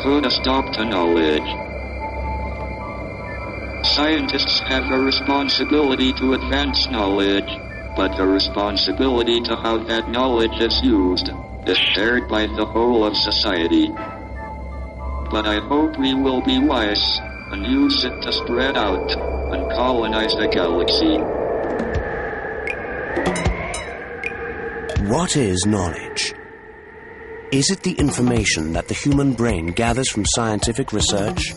put a stop to knowledge. Scientists have a responsibility to advance knowledge, but the responsibility to how that knowledge is used is shared by the whole of society. But I hope we will be wise and use it to spread out and colonize the galaxy. What is knowledge? Is it the information that the human brain gathers from scientific research?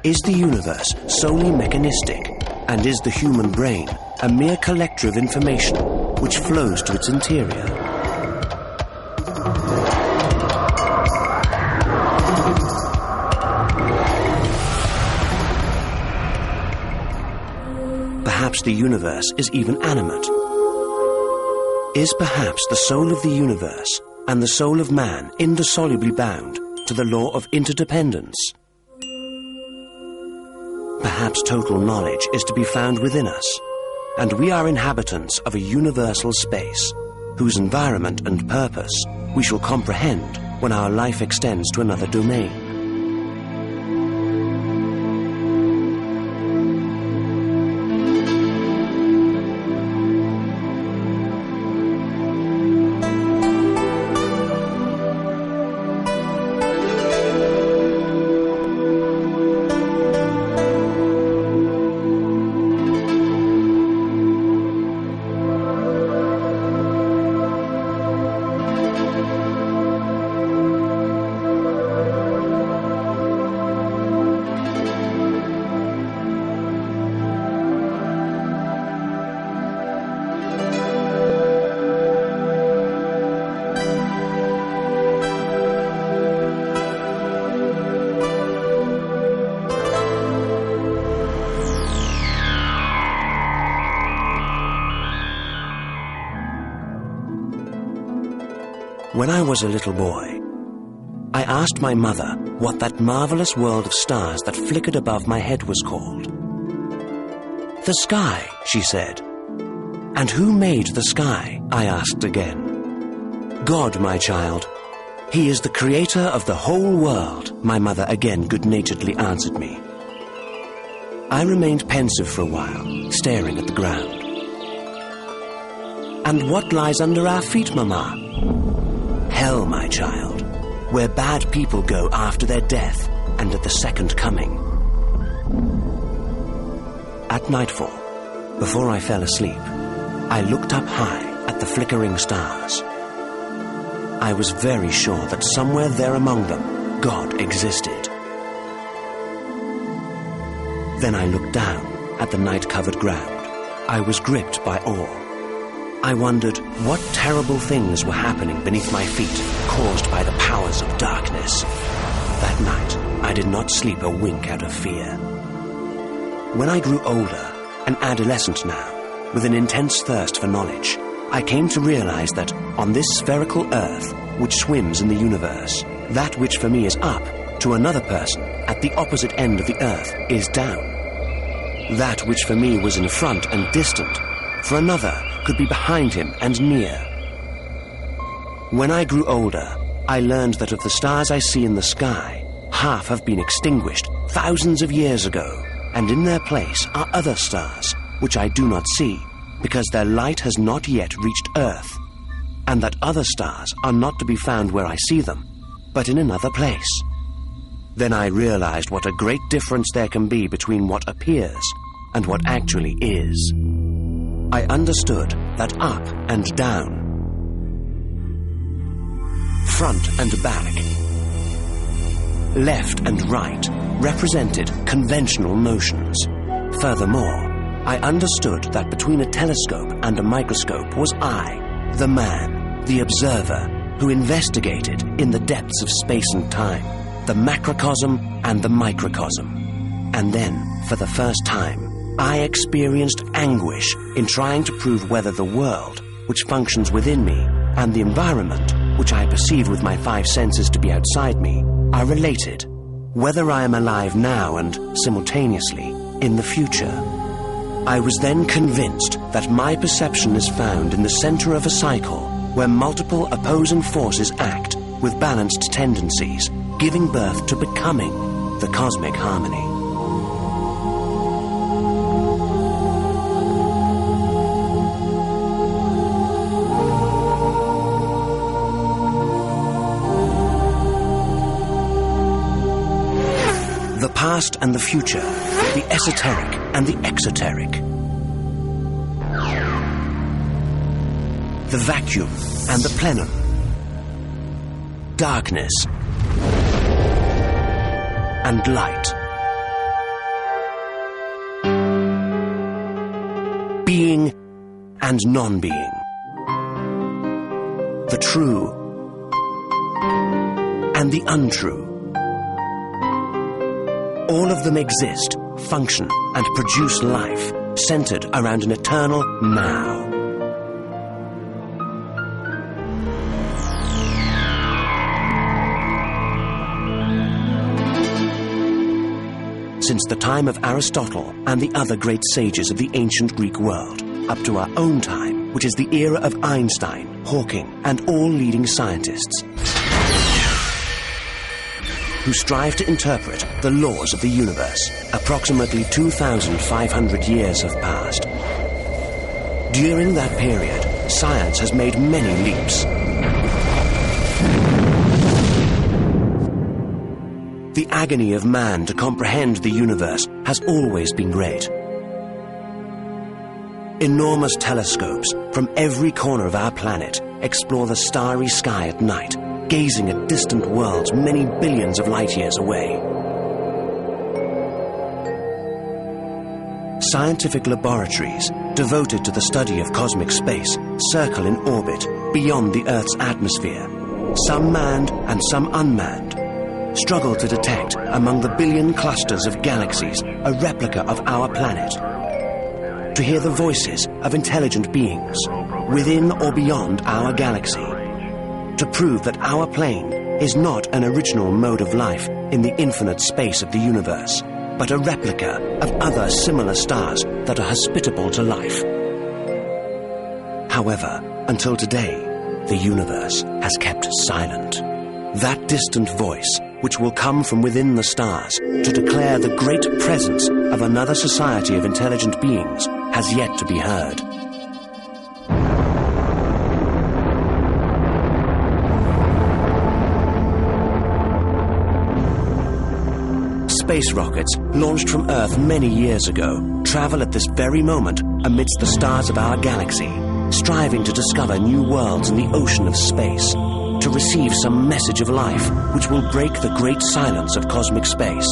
Is the universe solely mechanistic, and is the human brain a mere collector of information which flows to its interior? Perhaps the universe is even animate. Is perhaps the soul of the universe and the soul of man indissolubly bound to the law of interdependence? Perhaps total knowledge is to be found within us, and we are inhabitants of a universal space, whose environment and purpose we shall comprehend when our life extends to another domain. When I was a little boy, I asked my mother what that marvelous world of stars that flickered above my head was called. The sky, she said. And who made the sky? I asked again. God, my child. He is the creator of the whole world, my mother again good-naturedly answered me. I remained pensive for a while, staring at the ground. And what lies under our feet, Mama? Hell, my child, where bad people go after their death and at the second coming. At nightfall, before I fell asleep, I looked up high at the flickering stars. I was very sure that somewhere there among them, God existed. Then I looked down at the night-covered ground. I was gripped by awe. I wondered what terrible things were happening beneath my feet, caused by the powers of darkness. That night, I did not sleep a wink out of fear. When I grew older, an adolescent now, with an intense thirst for knowledge, I came to realize that on this spherical earth, which swims in the universe, that which for me is up, to another person, at the opposite end of the earth, is down. That which for me was in front and distant, for another could be behind him and near. When I grew older, I learned that of the stars I see in the sky, half have been extinguished thousands of years ago, and in their place are other stars, which I do not see, because their light has not yet reached Earth, and that other stars are not to be found where I see them, but in another place. Then I realized what a great difference there can be between what appears and what actually is. I understood that up and down, front and back, left and right represented conventional notions. Furthermore, I understood that between a telescope and a microscope was I, the man, the observer, who investigated in the depths of space and time, the macrocosm and the microcosm. And then, for the first time, I experienced anguish in trying to prove whether the world, which functions within me, and the environment, which I perceive with my five senses to be outside me, are related, whether I am alive now and, simultaneously, in the future. I was then convinced that my perception is found in the center of a cycle where multiple opposing forces act with balanced tendencies, giving birth to becoming the cosmic harmony. The past and the future, the esoteric and the exoteric. The vacuum and the plenum. Darkness and light. Being and non-being. The true and the untrue. All of them exist, function, and produce life, centered around an eternal now. Since the time of Aristotle and the other great sages of the ancient Greek world, up to our own time, which is the era of Einstein, Hawking, and all leading scientists, who strive to interpret the laws of the universe. Approximately 2,500 years have passed. During that period, science has made many leaps. The agony of man to comprehend the universe has always been great. Enormous telescopes from every corner of our planet explore the starry sky at night, gazing at distant worlds many billions of light years away. Scientific laboratories devoted to the study of cosmic space circle in orbit beyond the Earth's atmosphere. Some manned and some unmanned struggle to detect among the billion clusters of galaxies a replica of our planet, to hear the voices of intelligent beings within or beyond our galaxy, to prove that our plane is not an original mode of life in the infinite space of the universe, but a replica of other similar stars that are hospitable to life. However, until today, the universe has kept silent. That distant voice, which will come from within the stars to declare the great presence of another society of intelligent beings, has yet to be heard. Space rockets, launched from Earth many years ago, travel at this very moment amidst the stars of our galaxy, striving to discover new worlds in the ocean of space, to receive some message of life which will break the great silence of cosmic space.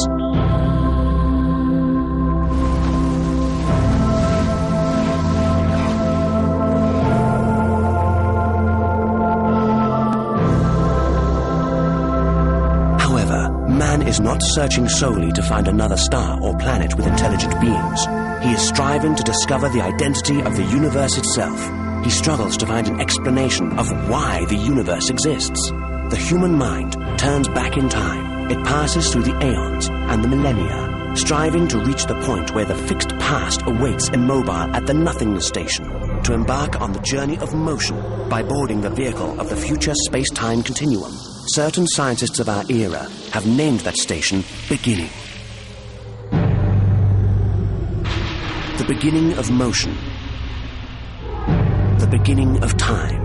However, man is not searching solely to find another star or planet with intelligent beings. He is striving to discover the identity of the universe itself. He struggles to find an explanation of why the universe exists. The human mind turns back in time. It passes through the aeons and the millennia, striving to reach the point where the fixed past awaits immobile at the nothingness station, to embark on the journey of motion by boarding the vehicle of the future space-time continuum. Certain scientists of our era have named that station Beginning. The beginning of motion. The beginning of time,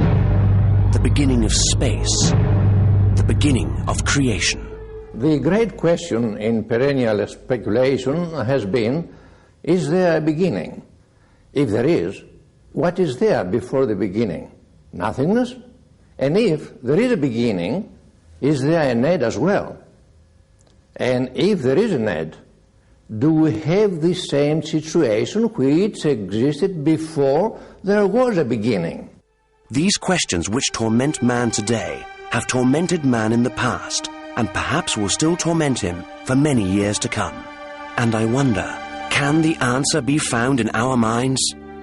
the beginning of space, the beginning of creation. The great question in perennial speculation has been, is there a beginning? If there is, what is there before the beginning? Nothingness? And if there is a beginning, is there an end as well? And if there is an end, do we have the same situation which existed before there was a beginning? These questions which torment man today have tormented man in the past, and perhaps will still torment him for many years to come. And I wonder, can the answer be found in our minds?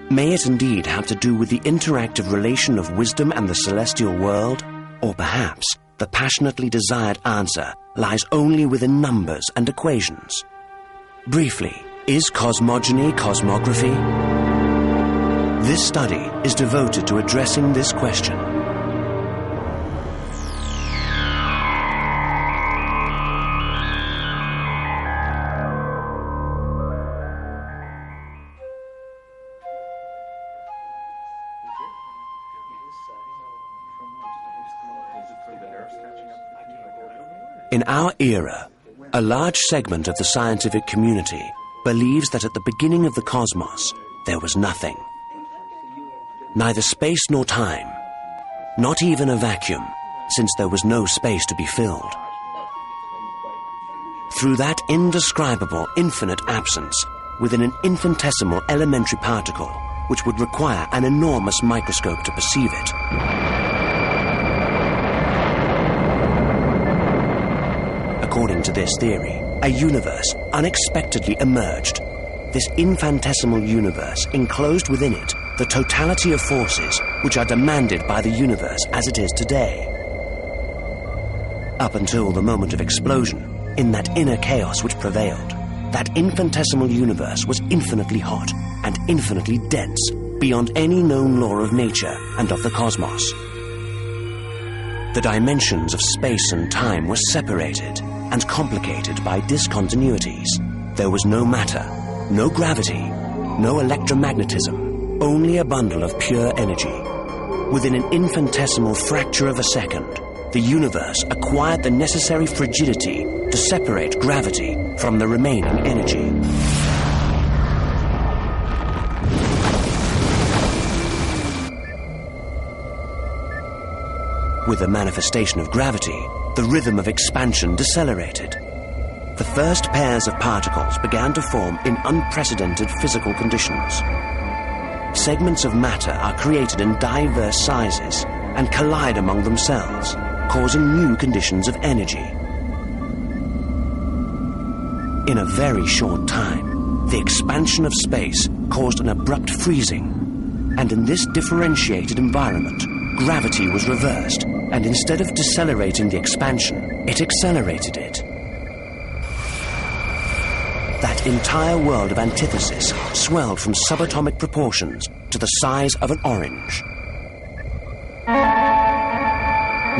May it indeed have to do with the interactive relation of wisdom and the celestial world? Or perhaps the passionately desired answer lies only within numbers and equations? Briefly, is cosmogony cosmography? This study is devoted to addressing this question. In our era, a large segment of the scientific community believes that at the beginning of the cosmos, there was nothing. Neither space nor time, not even a vacuum, since there was no space to be filled. Through that indescribable infinite absence, within an infinitesimal elementary particle, which would require an enormous microscope to perceive it. According to this theory, a universe unexpectedly emerged. This infinitesimal universe enclosed within it the totality of forces which are demanded by the universe as it is today. Up until the moment of explosion, in that inner chaos which prevailed, that infinitesimal universe was infinitely hot and infinitely dense, beyond any known law of nature and of the cosmos. The dimensions of space and time were separated and complicated by discontinuities. There was no matter, no gravity, no electromagnetism, only a bundle of pure energy. Within an infinitesimal fracture of a second, the universe acquired the necessary frigidity to separate gravity from the remaining energy. With the manifestation of gravity, the rhythm of expansion decelerated. The first pairs of particles began to form in unprecedented physical conditions. Segments of matter are created in diverse sizes and collide among themselves, causing new conditions of energy. In a very short time, the expansion of space caused an abrupt freezing, and in this differentiated environment, gravity was reversed, and instead of decelerating the expansion, it accelerated it. That entire world of antithesis swelled from subatomic proportions to the size of an orange.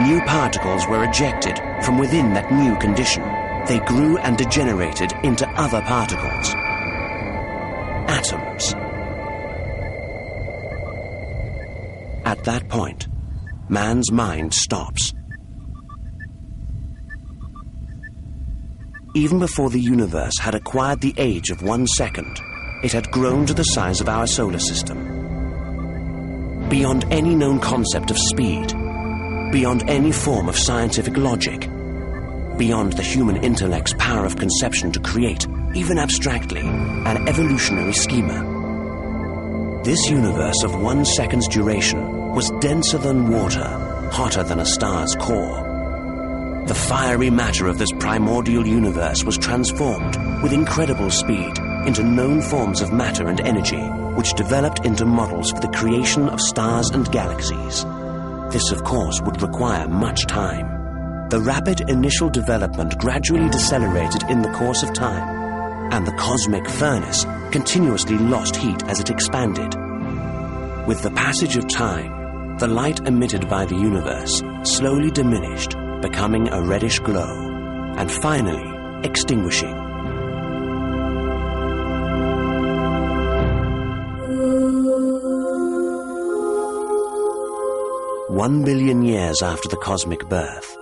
New particles were ejected from within that new condition. They grew and degenerated into other particles. Atoms. At that point, man's mind stops. Even before the universe had acquired the age of 1 second, it had grown to the size of our solar system. Beyond any known concept of speed, beyond any form of scientific logic, beyond the human intellect's power of conception to create, even abstractly, an evolutionary schema. This universe of 1 second's duration was denser than water, hotter than a star's core. The fiery matter of this primordial universe was transformed with incredible speed into known forms of matter and energy, which developed into models for the creation of stars and galaxies. This, of course, would require much time. The rapid initial development gradually decelerated in the course of time, and the cosmic furnace continuously lost heat as it expanded. With the passage of time, the light emitted by the universe slowly diminished, becoming a reddish glow, and finally extinguishing. One billion years after the cosmic birth,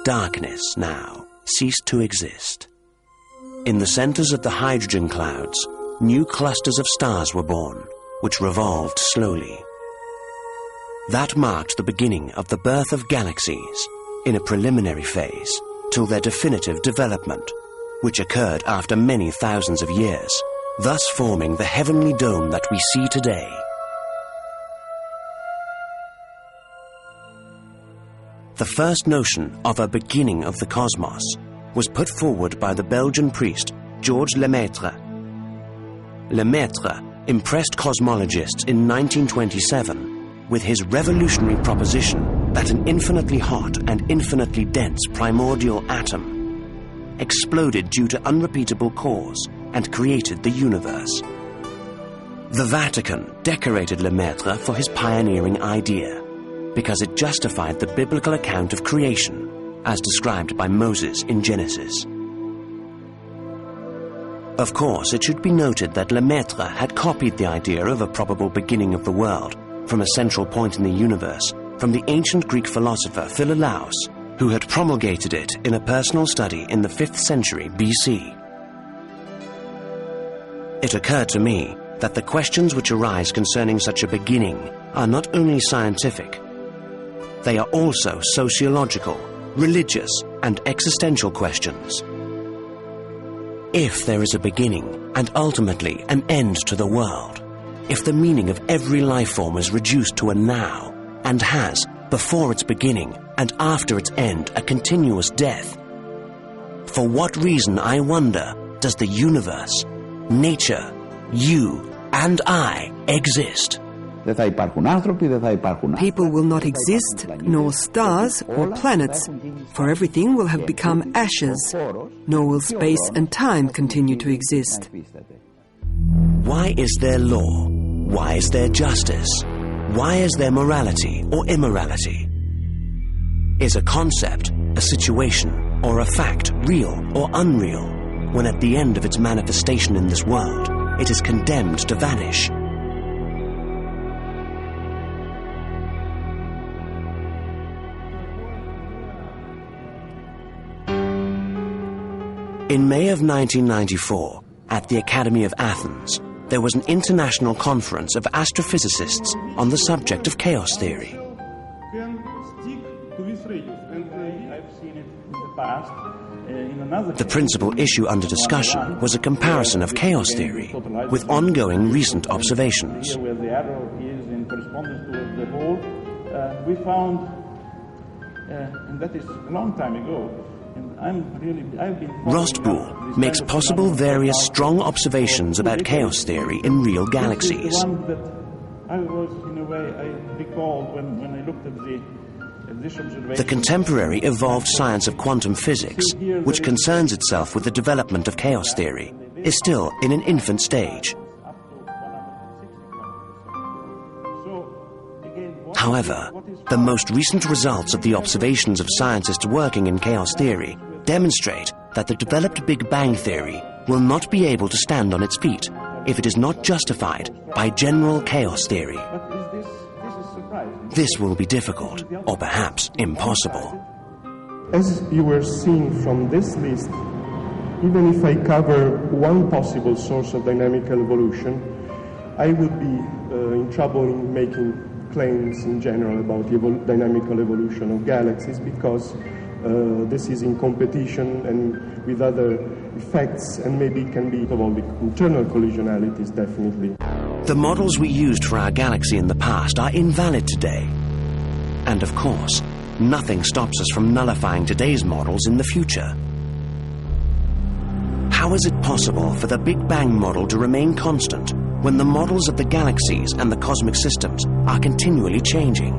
darkness now ceased to exist. In the centers of the hydrogen clouds, new clusters of stars were born, which revolved slowly. That marked the beginning of the birth of galaxies in a preliminary phase till their definitive development, which occurred after many thousands of years, thus forming the heavenly dome that we see today. The first notion of a beginning of the cosmos was put forward by the Belgian priest Georges Lemaitre. Lemaitre impressed cosmologists in 1927 with his revolutionary proposition that an infinitely hot and infinitely dense primordial atom exploded due to unrepeatable cause and created the universe. The Vatican decorated Lemaitre for his pioneering idea, because it justified the biblical account of creation, as described by Moses in Genesis. Of course, it should be noted that Lemaitre had copied the idea of a probable beginning of the world from a central point in the universe from the ancient Greek philosopher Philolaus, who had promulgated it in a personal study in the 5th century BC. It occurred to me that the questions which arise concerning such a beginning are not only scientific, they are also sociological, religious, and existential questions. If there is a beginning and ultimately an end to the world, if the meaning of every life form is reduced to a now and has, before its beginning and after its end, a continuous death, for what reason, I wonder, does the universe, nature, you, and I exist? People will not exist, nor stars or planets, for everything will have become ashes, nor will space and time continue to exist. Why is there law? Why is there justice? Why is there morality or immorality? Is a concept, a situation, or a fact real or unreal, when at the end of its manifestation in this world, it is condemned to vanish? In May of 1994, at the Academy of Athens, there was an international conference of astrophysicists on the subject of chaos theory. The principal issue under discussion was a comparison of chaos theory with ongoing recent observations. We found, and that is a long time ago, Rostboul makes possible various strong observations about chaos theory in real galaxies. The contemporary evolved science of quantum physics, which concerns itself with the development of chaos theory, is still in an infant stage. However, the most recent results of the observations of scientists working in chaos theory demonstrate that the developed Big Bang theory will not be able to stand on its feet if it is not justified by general chaos theory. This will be difficult, or perhaps impossible. As you were seeing from this list, even if I cover one possible source of dynamical evolution, I would be in trouble in making claims in general about the dynamical evolution of galaxies, because this is in competition and with other effects, and maybe can be involved with internal collisionalities, definitely. The models we used for our galaxy in the past are invalid today. And of course, nothing stops us from nullifying today's models in the future. How is it possible for the Big Bang model to remain constant when the models of the galaxies and the cosmic systems are continually changing?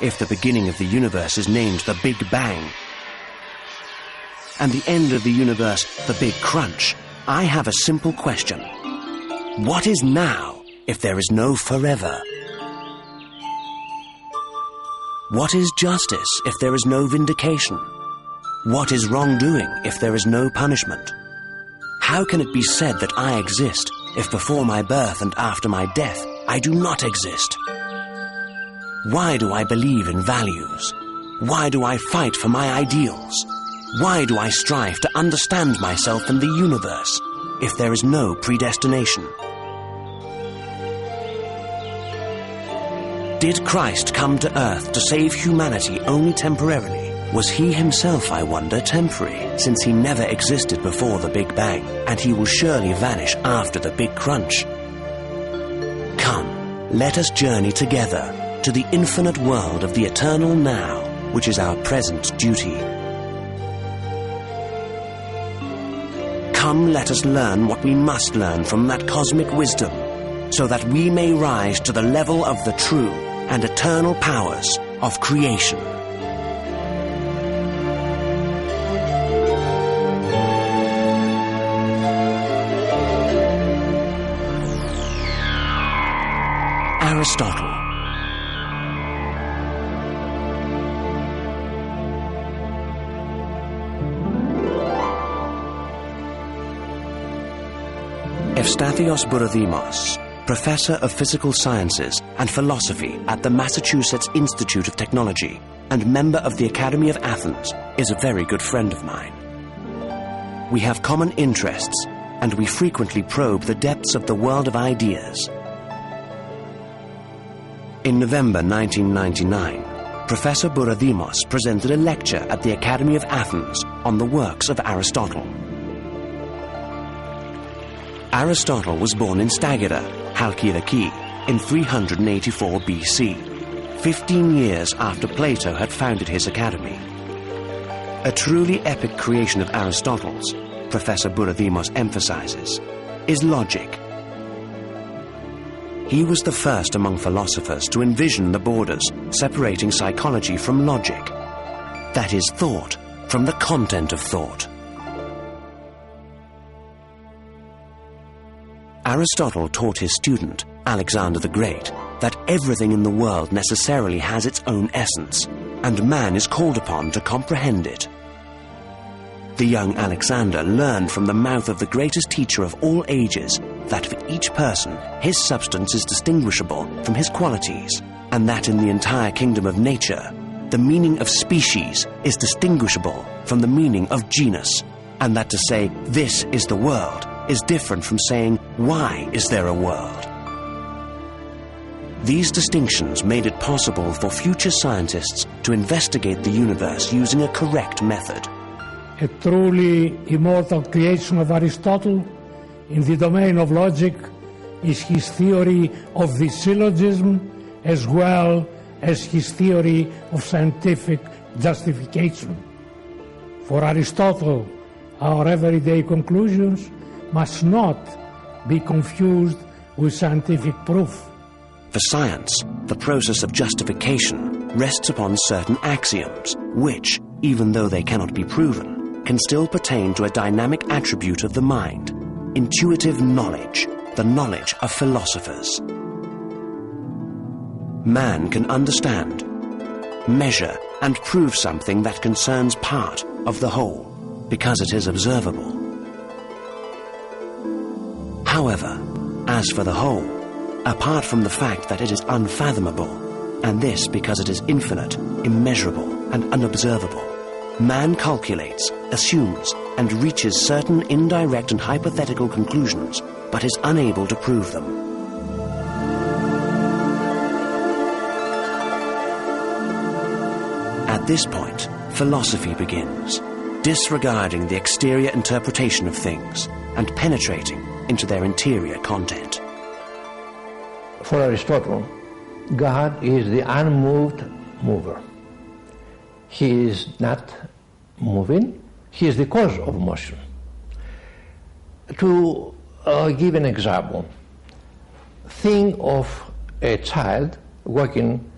If the beginning of the universe is named the Big Bang, and the end of the universe the Big Crunch, I have a simple question. What is now if there is no forever? What is justice if there is no vindication? What is wrongdoing if there is no punishment? How can it be said that I exist if before my birth and after my death I do not exist? Why do I believe in values? Why do I fight for my ideals? Why do I strive to understand myself and the universe if there is no predestination? Did Christ come to earth to save humanity only temporarily? Was he himself, I wonder, temporary, since he never existed before the Big Bang, and he will surely vanish after the Big Crunch? Come, let us journey together to the infinite world of the eternal now, which is our present duty. Come, let us learn what we must learn from that cosmic wisdom, so that we may rise to the level of the true and eternal powers of creation. Aristotle. Ευστάθιος Burodimos, professor of physical sciences and philosophy at the Massachusetts Institute of Technology and member of the Academy of Athens, is a very good friend of mine. We have common interests, and we frequently probe the depths of the world of ideas. In November 1999, Professor Buradimos presented a lecture at the Academy of Athens on the works of Aristotle. Aristotle was born in Stagira, Halkidiki, in 384 BC, 15 years after Plato had founded his academy. A truly epic creation of Aristotle's, Professor Buradimos emphasizes, is logic. He was the first among philosophers to envision the borders separating psychology from logic, that is, thought from the content of thought. Aristotle taught his student, Alexander the Great, that everything in the world necessarily has its own essence, and man is called upon to comprehend it. The young Alexander learned from the mouth of the greatest teacher of all ages that for each person his substance is distinguishable from his qualities, and that in the entire kingdom of nature the meaning of species is distinguishable from the meaning of genus, and that to say "this is the world" is different from saying "why is there a world?" These distinctions made it possible for future scientists to investigate the universe using a correct method. A truly immortal creation of Aristotle in the domain of logic is his theory of the syllogism as well as his theory of scientific justification. For Aristotle, our everyday conclusions must not be confused with scientific proof. For science, the process of justification rests upon certain axioms which, even though they cannot be proven, can still pertain to a dynamic attribute of the mind, intuitive knowledge, the knowledge of philosophers. Man can understand, measure, and prove something that concerns part of the whole, because it is observable. However, as for the whole, apart from the fact that it is unfathomable, and this because it is infinite, immeasurable, and unobservable, man calculates, assumes, and reaches certain indirect and hypothetical conclusions, but is unable to prove them. At this point, philosophy begins, disregarding the exterior interpretation of things and penetrating into their interior content. For Aristotle, God is the unmoved mover. He is not moving, he is the cause of motion. To give an example, think of a child walking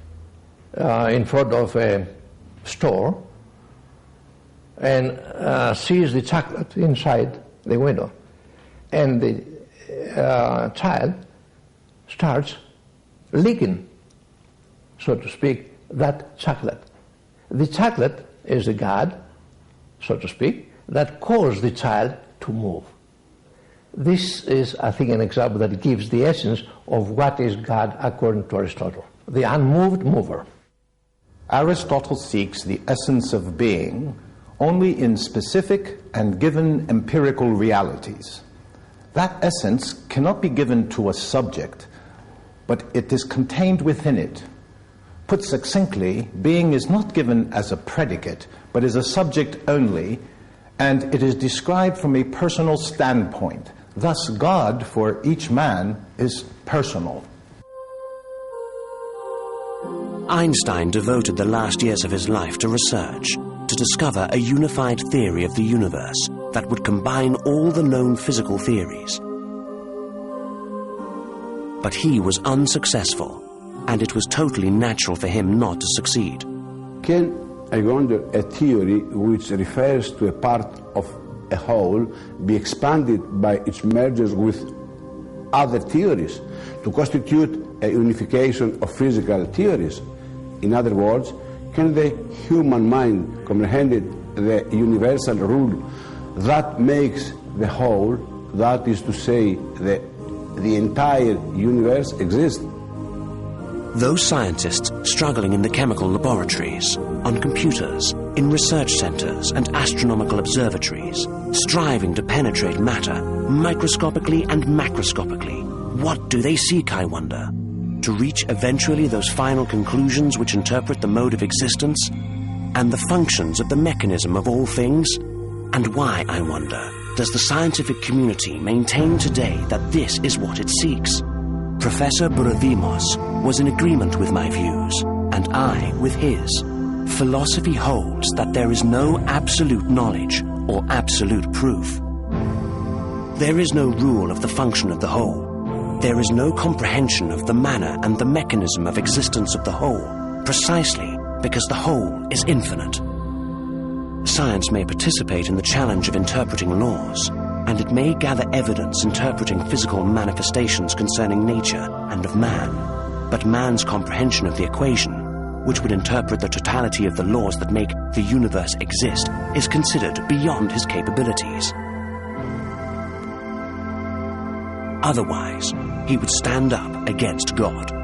in front of a store and sees the chocolate inside the window, and the child starts licking, so to speak, that chocolate. The chocolate is the God, so to speak, that caused the child to move. This is, I think, an example that gives the essence of what is God according to Aristotle, the unmoved mover. Aristotle seeks the essence of being only in specific and given empirical realities. That essence cannot be given to a subject, but it is contained within it. Put succinctly, being is not given as a predicate, but is a subject only, and it is described from a personal standpoint. Thus, God, for each man, is personal. Einstein devoted the last years of his life to research, to discover a unified theory of the universe that would combine all the known physical theories. But he was unsuccessful, and it was totally natural for him not to succeed. Can, I wonder, a theory which refers to a part of a whole be expanded by its mergers with other theories to constitute a unification of physical theories? In other words, can the human mind comprehend the universal rule that makes the whole, that is to say, the the entire universe exists. Those scientists struggling in the chemical laboratories, on computers, in research centers and astronomical observatories, striving to penetrate matter microscopically and macroscopically, what do they seek, I wonder? To reach eventually those final conclusions which interpret the mode of existence and the functions of the mechanism of all things? And why, I wonder, does the scientific community maintain today that this is what it seeks? Professor Buradimos was in agreement with my views, and I with his. Philosophy holds that there is no absolute knowledge or absolute proof. There is no rule of the function of the whole. There is no comprehension of the manner and the mechanism of existence of the whole, precisely because the whole is infinite. Science may participate in the challenge of interpreting laws, and it may gather evidence interpreting physical manifestations concerning nature and of man, but man's comprehension of the equation, which would interpret the totality of the laws that make the universe exist, is considered beyond his capabilities. Otherwise, he would stand up against God.